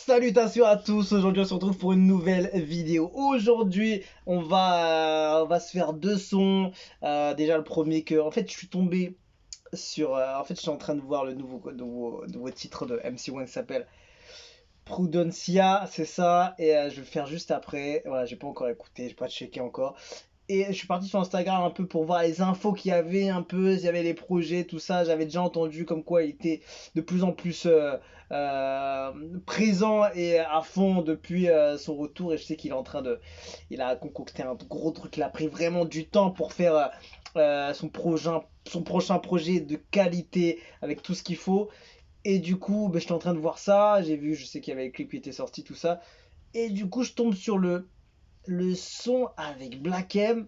Salutations à tous, aujourd'hui on se retrouve pour une nouvelle vidéo. Aujourd'hui on va se faire deux sons. Déjà le premier que, en fait je suis tombé sur, en fait je suis en train de voir le nouveau titre de MC1 qui s'appelle Prudencia, c'est ça. Et je vais le faire juste après, voilà j'ai pas encore écouté, j'ai pas checké encore. Et je suis parti sur Instagram un peu pour voir les infos qu'il y avait un peu, s'il y avait les projets, tout ça. J'avais déjà entendu comme quoi il était de plus en plus présent et à fond depuis son retour. Et je sais qu'il est en train de... Il a concocté un gros truc. Il a pris vraiment du temps pour faire son prochain projet de qualité avec tout ce qu'il faut. Et du coup, ben, j'étais en train de voir ça. J'ai vu, je sais qu'il y avait les clips qui étaient sortis, tout ça. Et du coup, je tombe sur le son avec Black M.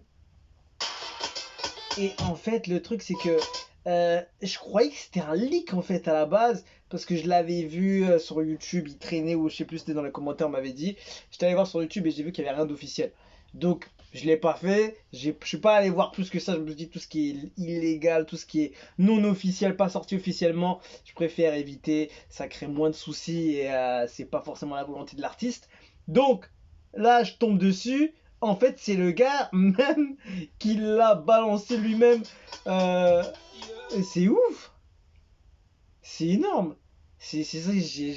Et en fait le truc c'est que je croyais que c'était un leak en fait à la base, parce que je l'avais vu sur YouTube, il traînait, ou je sais plus, c'était dans les commentaires, on m'avait dit. J'étais allé voir sur YouTube et j'ai vu qu'il n'y avait rien d'officiel. Donc je l'ai pas fait, je suis pas allé voir plus que ça. Je me suis dit tout ce qui est illégal, tout ce qui est non officiel, pas sorti officiellement, je préfère éviter, ça crée moins de soucis et c'est pas forcément la volonté de l'artiste. Donc là je tombe dessus. En fait, c'est le gars même qui l'a balancé lui-même. C'est ouf. C'est énorme. C'est ça,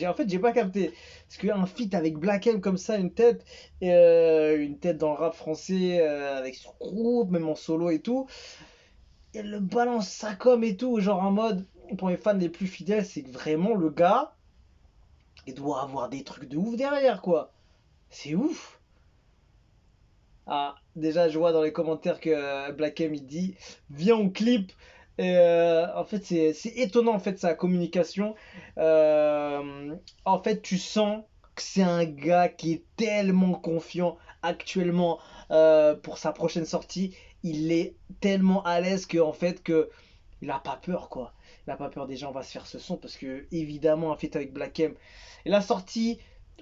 en fait, j'ai pas capté. Parce qu'un feat avec Black M comme ça, une tête dans le rap français, avec son groupe, même en solo et tout. Et le balance ça comme et tout, genre en mode, pour les fans les plus fidèles, c'est que vraiment le gars, il doit avoir des trucs de ouf derrière, quoi. C'est ouf. Ah, déjà, je vois dans les commentaires que Black M il dit viens on clip. Et en fait, c'est étonnant en fait sa communication. En fait, tu sens que c'est un gars qui est tellement confiant actuellement pour sa prochaine sortie. Il est tellement à l'aise que en fait que il a pas peur, quoi. Il a pas peur des gens, on va se faire ce son parce que évidemment un feat avec Black M. Il a sorti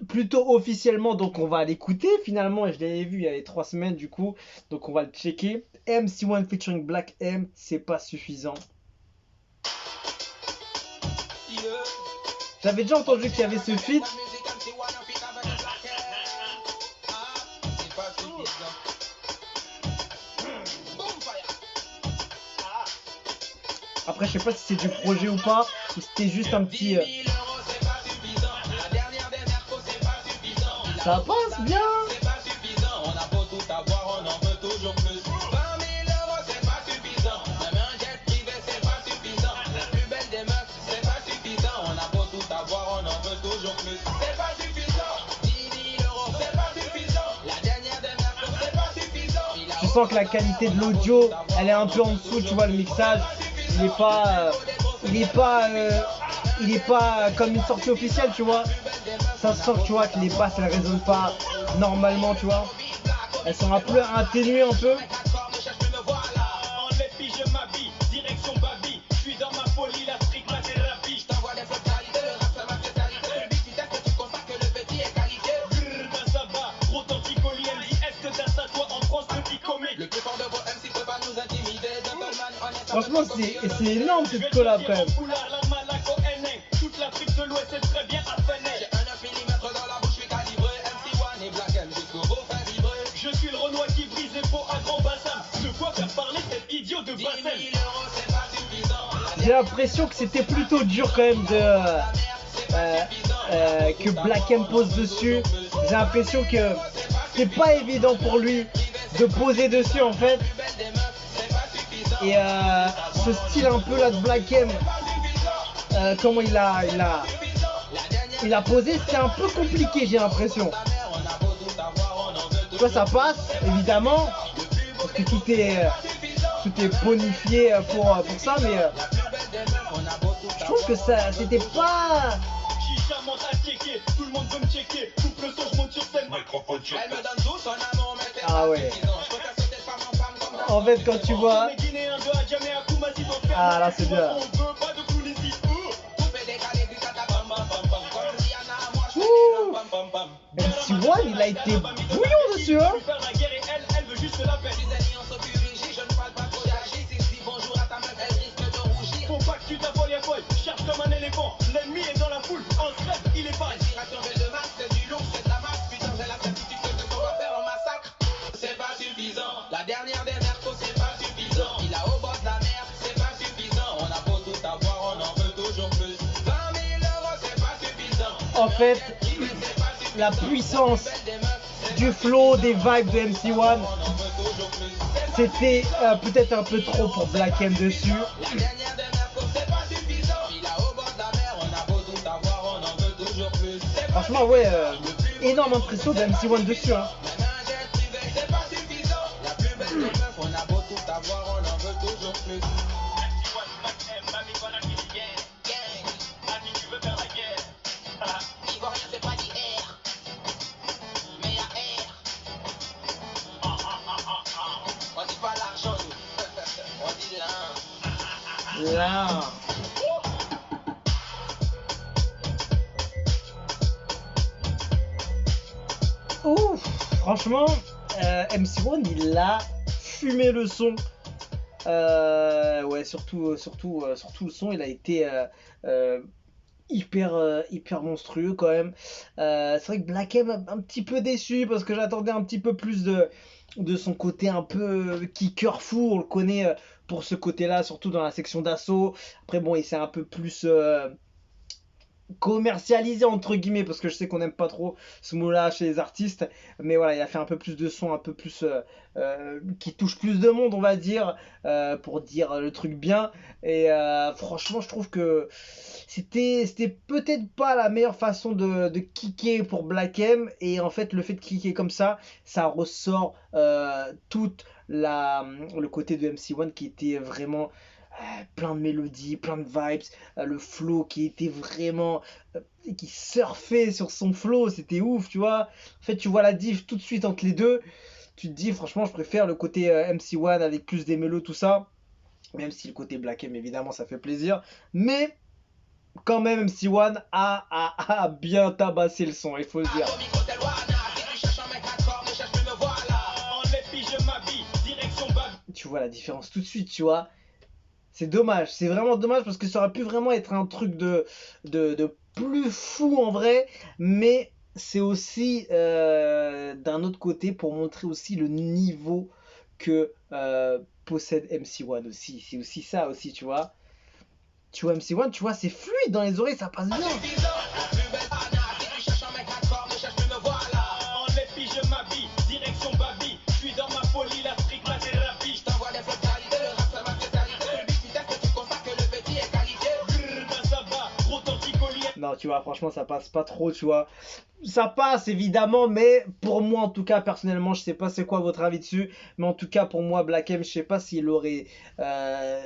plutôt officiellement, donc on va l'écouter finalement. Et je l'avais vu il y avait 3 semaines du coup, donc on va le checker. MC1 featuring Black M, c'est pas suffisant. J'avais déjà entendu qu'il y avait ce feat. Après je sais pas si c'est du projet ou pas, ou c'était juste un petit... Ça passe bien. Tu sens que la qualité de l'audio, elle est un peu en dessous, tu vois, le mixage, il est pas comme une sortie officielle, tu vois. Ça se sent que tu vois que les basses elles résonnent pas normalement, tu vois. Elles sont un peu atténuées un peu. Franchement c'est énorme cette collab quand même. Je suis le Renoir qui brise les pots à grand bassin. De quoi faire parler cet idiot de bassin. J'ai l'impression que c'était plutôt dur quand même que Black M pose dessus. J'ai l'impression que c'est pas évident pour lui de poser dessus en fait. Et ce style un peu là de Black M, comment il a posé, c'est un peu compliqué, j'ai l'impression. Tu vois, ça passe évidemment parce que tout est bonifié pour ça, mais je trouve que ça c'était pas... Ah ouais. En fait quand tu vois... Ah là c'est bien. MC1 il a été bouillon dessus hein. Faut pas que tu t'affoles, cherche comme un éléphant. L'ennemi est dans la foule, en stress, il est pas. en fait, la puissance du flow, des vibes de MC1, c'était peut-être un peu trop pour Black M dessus. Franchement, ouais, énorme impression de MC1 dessus. Hein. Là. Ouf, franchement, MC1 il a fumé le son. Ouais, surtout le son, il a été hyper monstrueux quand même. C'est vrai que Black M un petit peu déçu parce que j'attendais un petit peu plus de son côté un peu kicker fou. On le connaît pour ce côté-là, surtout dans la section d'assaut. Après, bon, il s'est un peu plus commercialisé entre guillemets parce que je sais qu'on n'aime pas trop ce mot-là chez les artistes, mais voilà, il a fait un peu plus de son, un peu plus qui touche plus de monde, on va dire, pour dire le truc bien. Et franchement, je trouve que c'était peut-être pas la meilleure façon de kicker pour Black M. Et en fait, le fait de kicker comme ça ressort le côté de MC1 qui était vraiment plein de mélodies, plein de vibes, le flow qui était vraiment qui surfait sur son flow, c'était ouf, tu vois. En fait, tu vois la diff tout de suite entre les deux. Tu te dis franchement, je préfère le côté MC1 avec plus des mélos tout ça, même si le côté Black M évidemment ça fait plaisir, mais quand même MC1 a bien tabassé le son, il faut le dire. Tu vois la différence tout de suite, tu vois. C'est dommage, c'est vraiment dommage parce que ça aurait pu vraiment être un truc de plus fou en vrai, mais c'est aussi d'un autre côté pour montrer aussi le niveau que possède MC1 aussi. C'est aussi ça aussi, tu vois. Tu vois MC1, tu vois, c'est fluide dans les oreilles, ça passe bien. Non, tu vois, franchement, ça passe pas trop, tu vois. Ça passe évidemment, mais pour moi en tout cas, personnellement, je sais pas c'est quoi votre avis dessus, mais en tout cas pour moi, Black M, je sais pas s'il aurait. euh,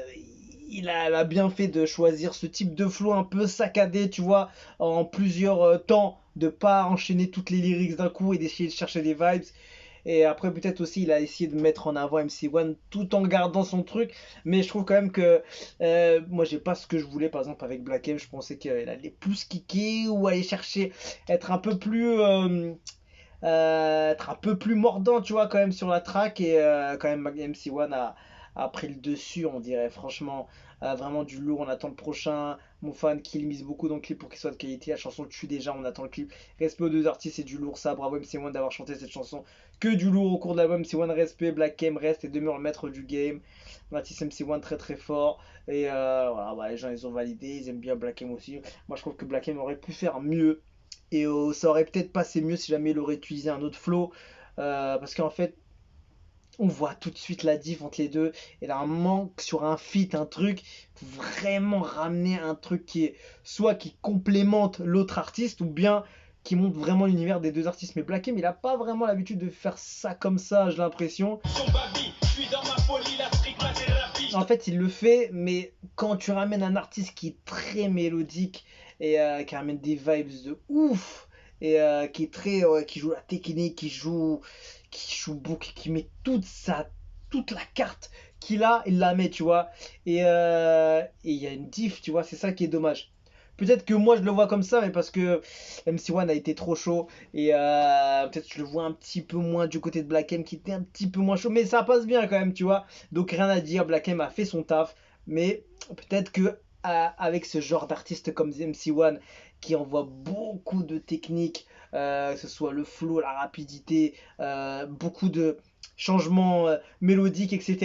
il a bien fait de choisir ce type de flow un peu saccadé, tu vois, en plusieurs temps, de pas enchaîner toutes les lyrics d'un coup et d'essayer de chercher des vibes. Et après, peut-être aussi, il a essayé de mettre en avant MC1 tout en gardant son truc. Mais je trouve quand même que moi, j'ai pas ce que je voulais. Par exemple, avec Black M, je pensais qu'il allait plus kicker ou aller chercher, être un peu plus. Être un peu plus mordant, tu vois, quand même sur la track. Et quand même, MC1 a pris le dessus, on dirait. Franchement, vraiment du lourd. On attend le prochain. Mon fan qui le mise beaucoup dans le clip pour qu'il soit de qualité. La chanson tue déjà, on attend le clip. Respect aux deux artistes, c'est du lourd ça. Bravo MC1 d'avoir chanté cette chanson. Que du lourd au cours de l'album. MC1 respect, Black M reste et demeure le maître du game. Mathis MC1 très très fort. Et voilà, bah, les gens ils ont validé. Ils aiment bien Black M aussi. Moi je trouve que Black M aurait pu faire mieux. Et ça aurait peut-être passé mieux si jamais il aurait utilisé un autre flow. Parce qu'en fait, on voit tout de suite la diff entre les deux. Et là, un manque sur un feat, un truc. Faut vraiment ramener un truc qui est soit qui complémente l'autre artiste ou bien qui montre vraiment l'univers des deux artistes. Mais Black M, il a pas vraiment l'habitude de faire ça comme ça, j'ai l'impression. En fait, il le fait, mais quand tu ramènes un artiste qui est très mélodique et qui ramène des vibes de ouf et qui est très, qui joue la technique, qui joue beaucoup, qui met toute la carte qu'il a, il la met, tu vois. Et il y a une diff, tu vois, c'est ça qui est dommage. Peut-être que moi je le vois comme ça, mais parce que MC1 a été trop chaud. Et peut-être que je le vois un petit peu moins du côté de Black M qui était un petit peu moins chaud. Mais ça passe bien quand même, tu vois. Donc rien à dire, Black M a fait son taf. Mais peut-être que avec ce genre d'artiste comme MC1 qui envoie beaucoup de techniques, que ce soit le flow, la rapidité, beaucoup de changements mélodiques, etc.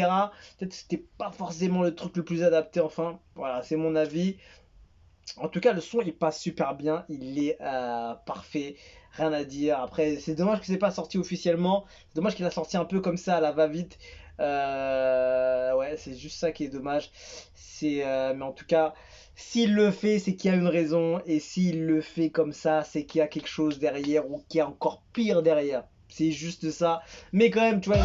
Peut-être que c'était pas forcément le truc le plus adapté, enfin. Voilà, c'est mon avis. En tout cas, le son il passe super bien, il est parfait, rien à dire. Après, c'est dommage que c'est pas sorti officiellement, c'est dommage qu'il a sorti un peu comme ça à la va-vite. Ouais, c'est juste ça qui est dommage. Mais en tout cas, s'il le fait, c'est qu'il y a une raison, et s'il le fait comme ça, c'est qu'il y a quelque chose derrière ou qu'il y a encore pire derrière. C'est juste ça. Mais quand même, tu vois,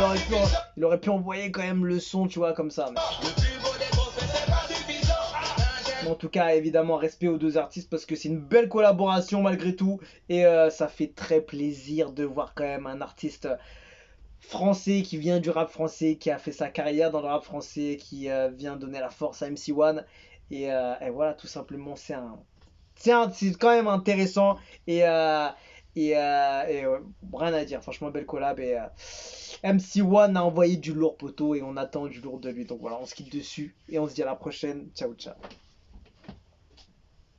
il aurait pu envoyer quand même le son, tu vois, comme ça. Mais en tout cas, évidemment, respect aux deux artistes parce que c'est une belle collaboration malgré tout. Et ça fait très plaisir de voir quand même un artiste français qui vient du rap français, qui a fait sa carrière dans le rap français, qui vient donner la force à MC1. Et voilà, tout simplement, c'est quand même intéressant. Et, euh, rien à dire, franchement, belle collab. Et MC1 a envoyé du lourd poteau et on attend du lourd de lui. Donc voilà, on se quitte dessus et on se dit à la prochaine. Ciao, ciao.